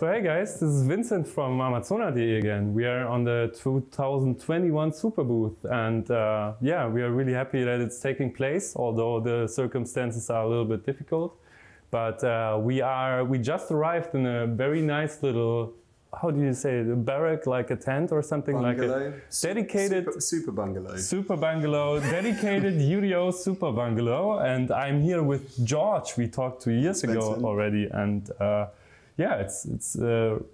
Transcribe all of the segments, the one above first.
So hey guys, this is Vincent from Amazona.de again. We are on the 2021 Superbooth, and yeah, we are really happy that it's taking place, although the circumstances are a little bit difficult. But we just arrived in a very nice little, how do you say it, a barrack, like a tent or something, bungalow. like a dedicated super bungalow. Super bungalow, dedicated UDO super bungalow. And I'm here with George. We talked 2 years ago already, and yeah, it's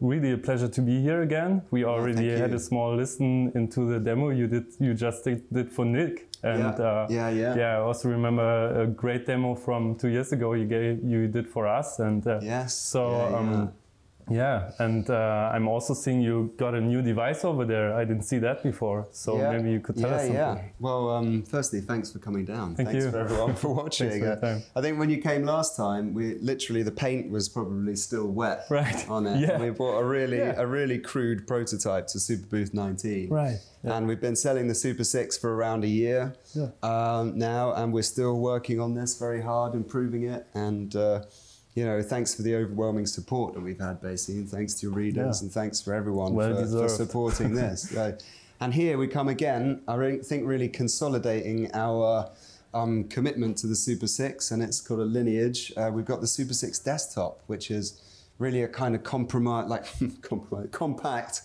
really a pleasure to be here again. We already had a small listen into the demo you just did for Nick, and yeah, I also remember a great demo from 2 years ago you did for us, and yes, so yeah, and I'm also seeing you got a new device over there. I didn't see that before, so maybe you could tell us something. Yeah. Well, firstly, thanks for coming down. Thanks for everyone for watching. For I think when you came last time, the paint was probably still wet on it. Yeah. We bought a really crude prototype to Superbooth 19. Right. Yeah. And we've been selling the Super 6 for around a year now, and we're still working on this very hard, improving it, and you know, thanks for the overwhelming support that we've had, basically, and thanks to your readers, and thanks for everyone for supporting this. And here we come again, I think really consolidating our commitment to the Super 6, and it's called a lineage. We've got the Super 6 desktop, which is really a kind of compact,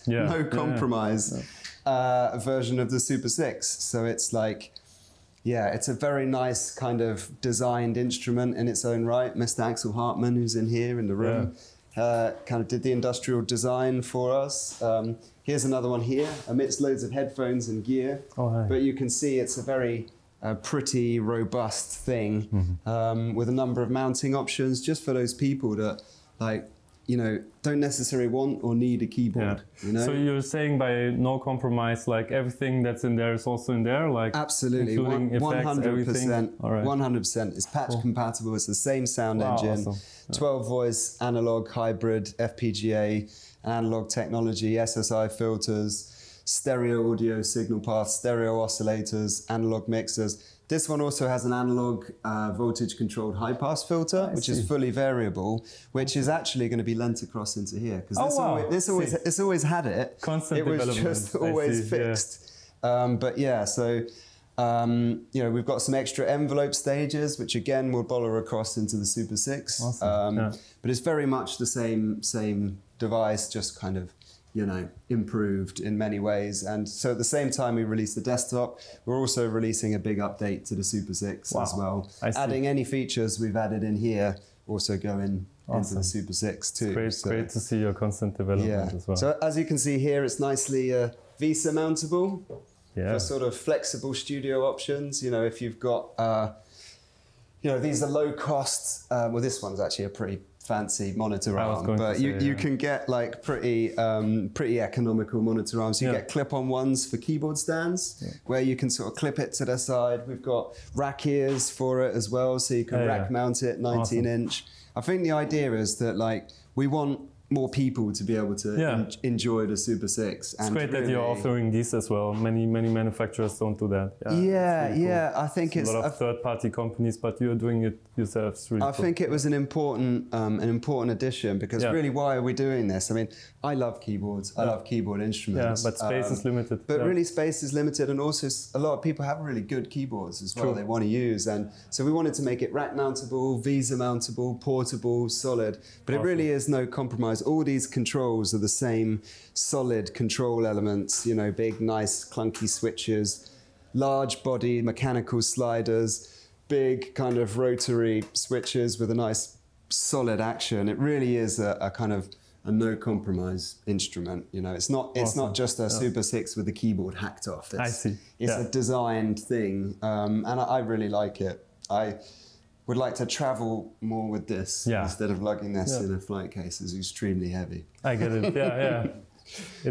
no compromise version of the Super 6. So it's like, yeah, it's a very nice kind of designed instrument in its own right. Mr. Axel Hartman, who's in here in the room, kind of did the industrial design for us. Here's another one here, amidst loads of headphones and gear. But you can see it's a very pretty, robust thing with a number of mounting options just for those people that, like, you know, don't necessarily want or need a keyboard. You know? So you're saying by no compromise, like everything that's in there is also in there, like absolutely, including 100%. 100%. It's patch compatible. It's the same sound engine, 12 voice, analog, hybrid, FPGA, analog technology, SSI filters, stereo audio signal paths, stereo oscillators, analog mixers. This one also has an analog voltage controlled high pass filter, which is fully variable, which is actually going to be lent across into here, because this always had it. Constant it was development. just always fixed. But yeah, so you know, we've got some extra envelope stages, which again will bollar across into the Super 6. But it's very much the same device, just kind of, you know, improved in many ways. And so at the same time we released the desktop, we're also releasing a big update to the Super 6 as well. Adding any features we've added in here also go into the Super 6 too. It's great to see your constant development as well. So as you can see here, it's nicely VESA mountable for sort of flexible studio options. You know, if you've got, you know, these are low cost, well, this one's actually a pretty fancy monitor arm, but you can get like pretty economical monitor arms. You get clip-on ones for keyboard stands where you can sort of clip it to the side. We've got rack ears for it as well, so you can rack mount it 19 inch. I think the idea is that, like, we want more people to be able to enjoy the Super 6. It's great that you're offering these as well. Many manufacturers don't do that. I think it's a lot of third-party companies, but you're doing it yourselves. Really I think it was an important addition, because really, why are we doing this? I mean, I love keyboards. I love keyboard instruments. But space is limited. But really, space is limited, and also a lot of people have really good keyboards as well. They want to use, and so we wanted to make it rack mountable, VESA mountable, portable, solid. But it really is no compromise. All these controls are the same solid control elements, you know, big, nice, clunky switches, large body mechanical sliders, big kind of rotary switches with a nice solid action. It really is a kind of a no compromise instrument. You know, it's not just a Super 6 with the keyboard hacked off. It's a designed thing, and I really like it. I would like to travel more with this instead of lugging this in a flight case. It's extremely heavy. I get it. It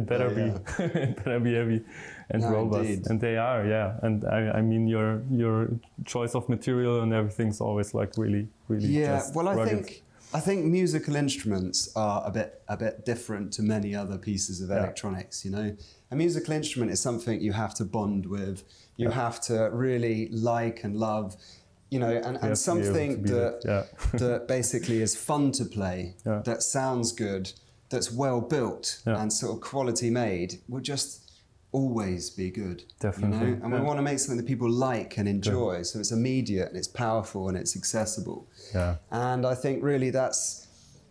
better be. It better be heavy and robust. Indeed. And they are, And I mean, your choice of material and everything's always like really just rugged. I think musical instruments are a bit different to many other pieces of electronics. You know, a musical instrument is something you have to bond with. You have to really like and love. You know, and something that basically is fun to play, that sounds good, that's well built and sort of quality made will just always be good. Definitely. You know? And we want to make something that people like and enjoy. So it's immediate and it's powerful and it's accessible. Yeah. And I think really that's,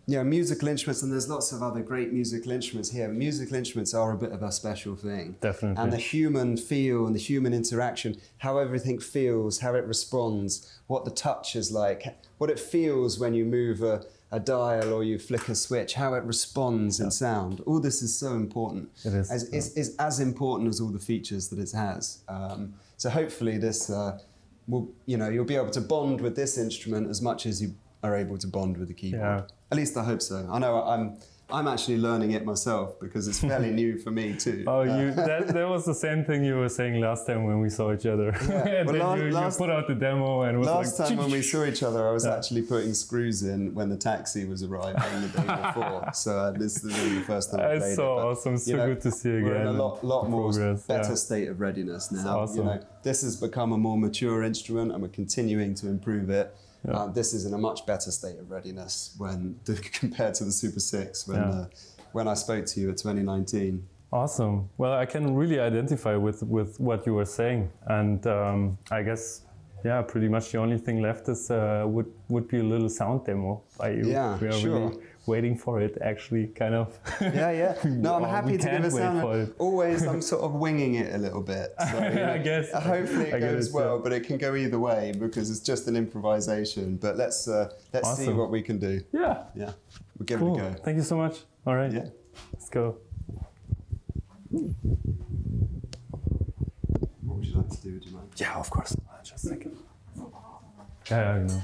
you know, musical instruments, and there's lots of other great musical instruments here. Musical instruments are a bit of a special thing. Definitely. And the human feel and the human interaction, how everything feels, how it responds, what the touch is like, what it feels when you move a dial or you flick a switch, how it responds in sound. All this is so important. It is. Is as important as all the features that it has. So hopefully this will, you know, you'll be able to bond with this instrument as much as you are able to bond with the keyboard. Yeah. At least I hope so. I know I'm actually learning it myself because it's fairly new for me too. Oh, that was the same thing you were saying last time when we saw each other. Yeah. And Well, then you put out the demo and it was last like... time when we saw each other, I was actually putting screws in when the taxi was arriving the day before. So this is really the first time I played It's so awesome. So good to see again. We're in a lot more progress, better state of readiness now. Awesome. You know, this has become a more mature instrument and we're continuing to improve it. Yeah. This is in a much better state of readiness compared to the Super 6 when I spoke to you at 2019. Awesome. Well, I can really identify with what you were saying, and I guess, yeah, pretty much the only thing left is would be a little sound demo by you. Yeah, we are really waiting for it, actually, kind of. Yeah. No, I'm happy to give a sound. Always, I'm sort of winging it a little bit. So, you know, I guess. Hopefully it goes well, but it can go either way because it's just an improvisation. But let's see what we can do. Yeah. We'll give it a go. Thank you so much. All right. Yeah. Let's go. What would you like to do? Would you mind? Yeah, of course. Just a second. Yeah, I know.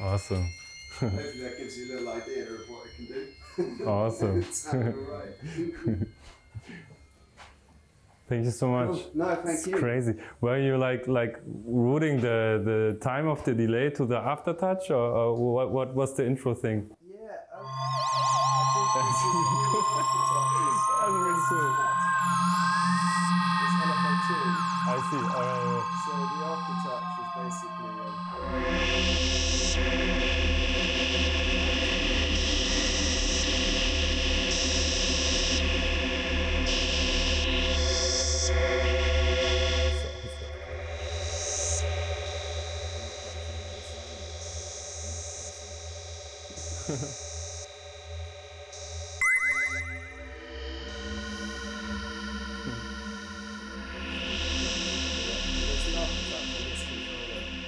Awesome. Hopefully that gives you a little idea of what it can do. Awesome. It sounds all right. Thank you so much. Cool. No, thank you. Crazy. Were you like routing the time of the delay to the aftertouch, or what was the intro thing? Yeah, I That's think really cool. That's really cool. It's LFO2. I see. So the aftertouch is basically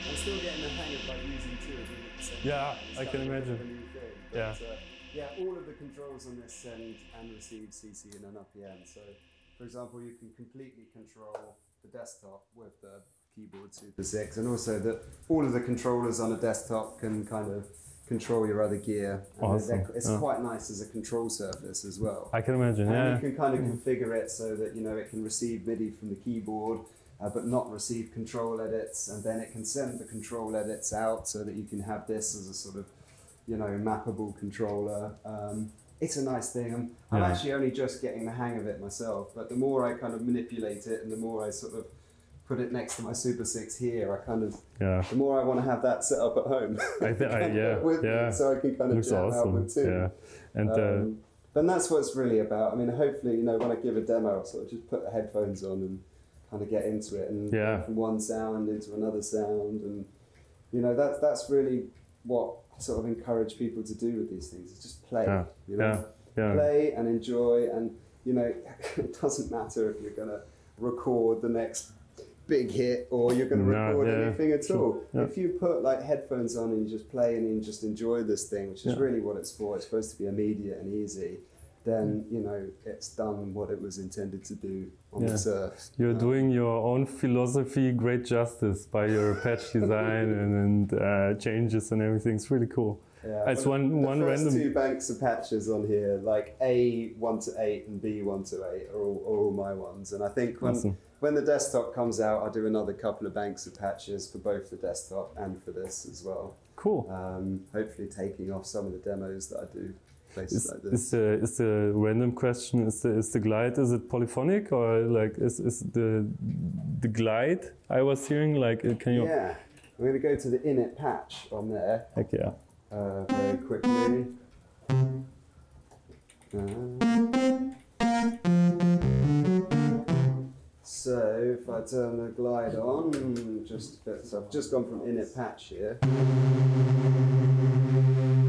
I'm still getting the hang of like using two of them at the same time. Yeah, It's I kind can of a imagine. new thing. But, Yeah. Yeah, all of the controls on this send and receive CC in an RPM. So, for example, you can completely control the desktop with the keyboard Super 6, and also that all of the controllers on a desktop can kind of control your other gear. And Awesome. it's quite nice as a control surface as well. I can imagine. And Yeah. you can kind of configure it so that it can receive MIDI from the keyboard, but not receive control edits, and then it can send the control edits out so that you can have this as a sort of mappable controller. It's a nice thing. I'm actually only just getting the hang of it myself, but the more I kind of manipulate it and the more I sort of put it next to my Super 6 here, I kind of the more I want to have that set up at home. I think so I can kind of looks jam awesome. out with too. Yeah, and but that's what it's really about. I mean, hopefully, when I give a demo, I'll sort of just put the headphones on and kind of get into it and go from one sound into another sound, and that's really what I sort of encourage people to do with these things. Is just play. Play and enjoy, and it doesn't matter if you're gonna record the next big hit or you're going to record anything at all. If you put like headphones on and you just play and you just enjoy this thing, which is really what it's for, it's supposed to be immediate and easy, then it's done what it was intended to do on this earth. You're doing your own philosophy great justice by your patch design and changes and everything. It's really cool. Yeah, it's one the first random. 2 banks of patches on here, like A 1 to 8 and B 1 to 8, are all my ones. And I think when the desktop comes out, I'll do another couple of banks of patches for both the desktop and for this as well. Cool. Hopefully taking off some of the demos that I do. Places like this. Is the random question, is the glide, is it polyphonic, or like is the glide I was hearing, like can you? Yeah, I'm going to go to the init patch on there. Heck yeah. Very quickly. So if I turn the glide on, so I've just gone from init patch here.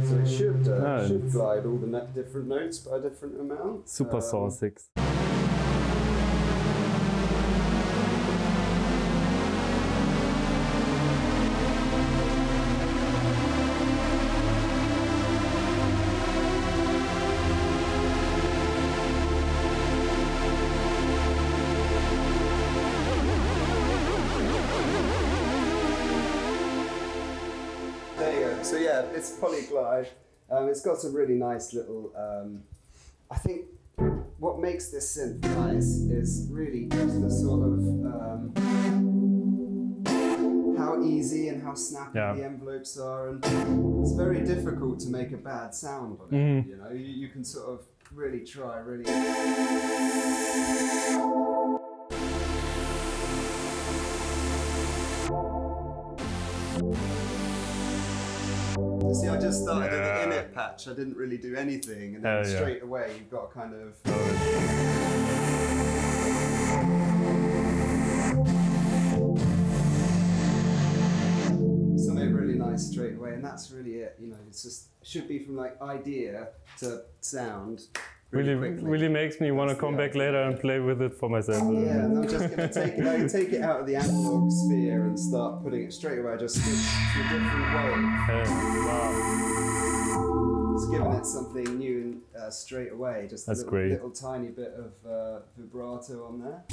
So it should glide all the different notes by a different amount. Super Saw 6. So yeah, it's Polyglide. It's got some really nice little. I think what makes this synth nice is really just the sort of how easy and how snappy the envelopes are, and it's very difficult to make a bad sound on it. You can sort of really try really. See, I just started in the init patch. I didn't really do anything, and then straight away you've got kind of. Something really nice straight away, and that's really it. It's just should be from like idea to sound. Really makes me want to come back later and play with it for myself. Yeah, and I'm just going to take it out of the analog sphere and start putting it straight away. Just switch to a different way. Just giving it something new and straight away. Just a little tiny bit of vibrato on there.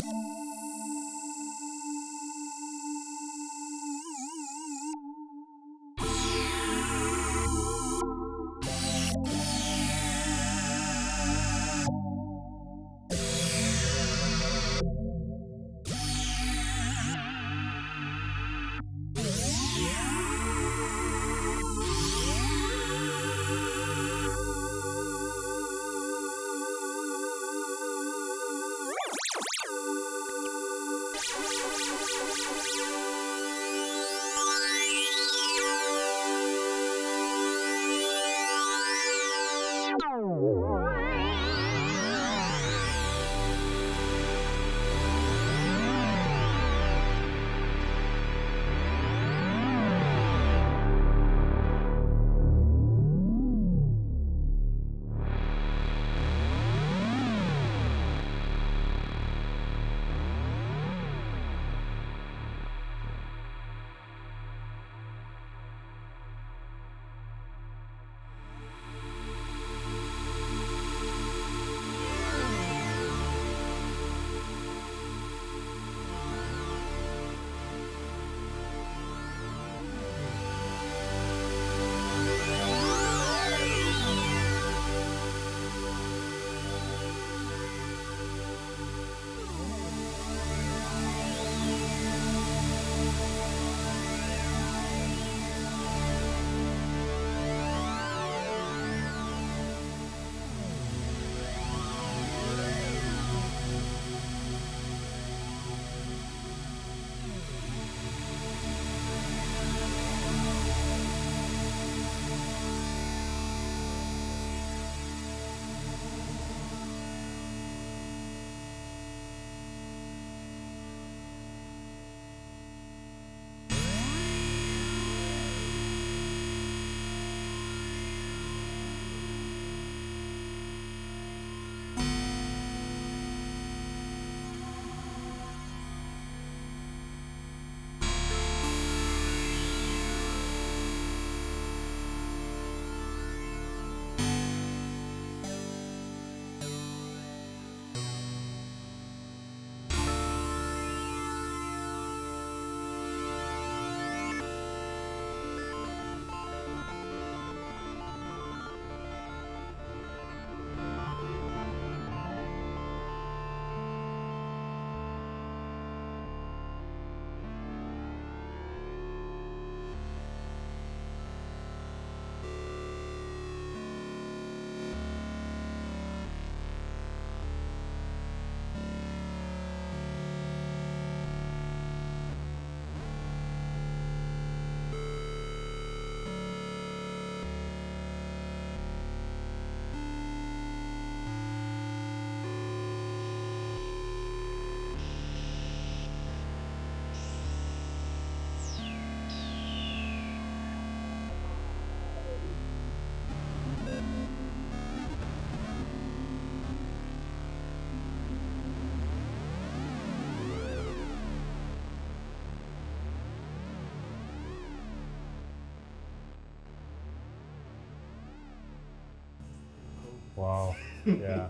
Wow. Yeah.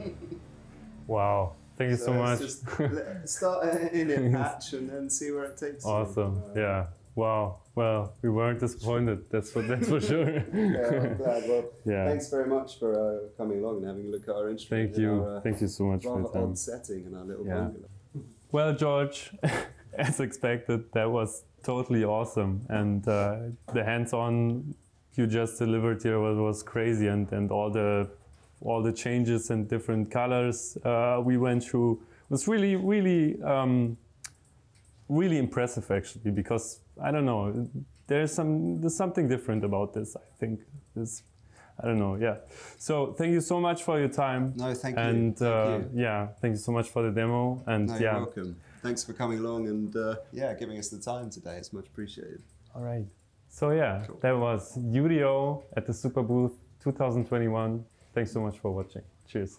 Wow. Thank you so much. Just start in a patch and then see where it takes you. Awesome. Yeah. Wow. Well, we weren't disappointed. That's for sure. Yeah, I'm glad. Well, yeah. Thanks very much for coming along and having a look at our instrument. Thank you. Thank you so much for your rather time. odd setting in our little bungalow. Well, George, as expected, that was totally awesome, and the hands-on you just delivered here was crazy, and all the changes and different colors we went through was really really impressive actually, because I don't know, there's something different about this. I think I don't know. Yeah. So thank you so much for your time. No, thank you. And thank you. yeah, thank you so much for the demo. And no, yeah, you're welcome. Thanks for coming along and yeah, giving us the time today. It's much appreciated. All right. So yeah, Cool. that was UDO at the Superbooth 2021. Thanks so much for watching. Cheers.